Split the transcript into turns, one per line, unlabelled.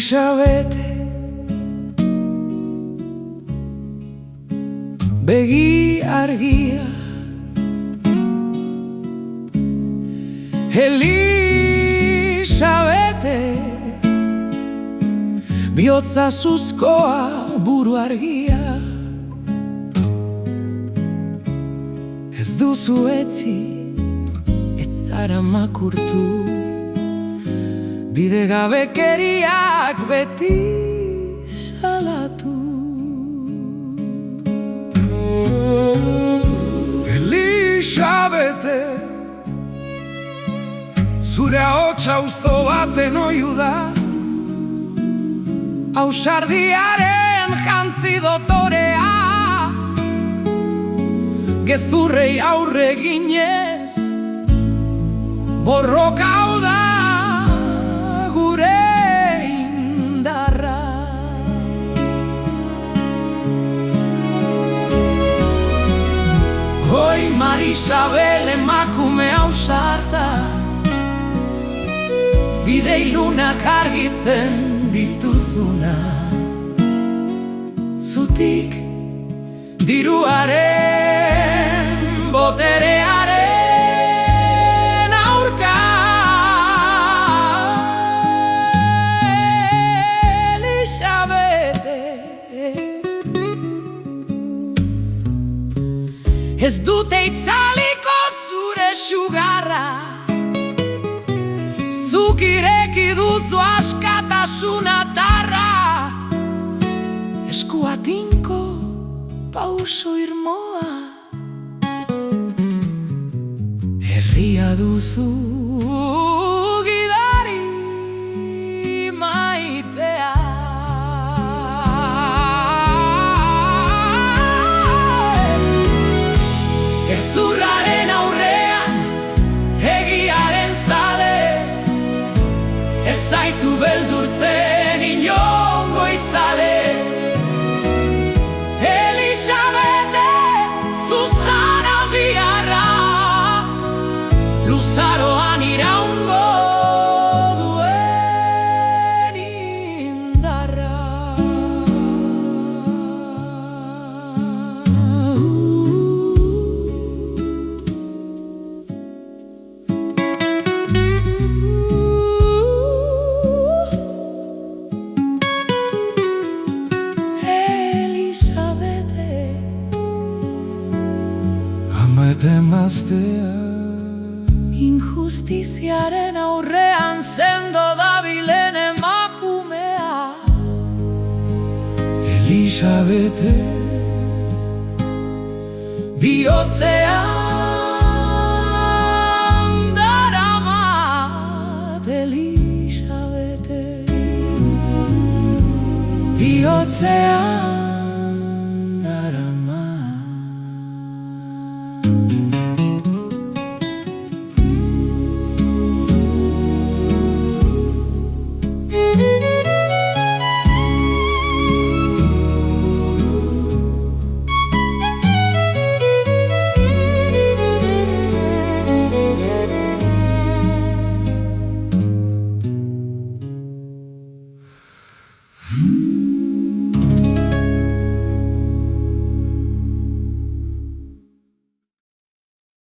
Elisabete, begi argia. Elisabete, bihotza zuzkoa, buru argia. Ez duzu etzi, ez zara makurtu, bidegabekeriak beti salatu. Elisabete, zure ahotsa auzo baten oiu da, ausardiaren jantzi dotorea, gezurrei aurre ginez, borroka hau da gure indarra. Oi, Marisabel, emakume ausarta, bide ilunak argitzen dituzuna, zutik diruaren boterearen aurka. Elisabete, ez dute itzaliko zure sugarra, zuk ireki duzu askatasun atarra, eskua tinko pauso irmoa, herria duzu gidari maitea. Gezurraren aurrean egiaren zale, ez zaitu beldurtzen inongo itzale. Elisabete, zuzara biharra, luzaroan iraungo duen indarra. Emaztea,
injustiziaren aurrean sendo dabilen emakumea.
Elisabete, bihotzean daramat. Elisabete, bihotzean daramat.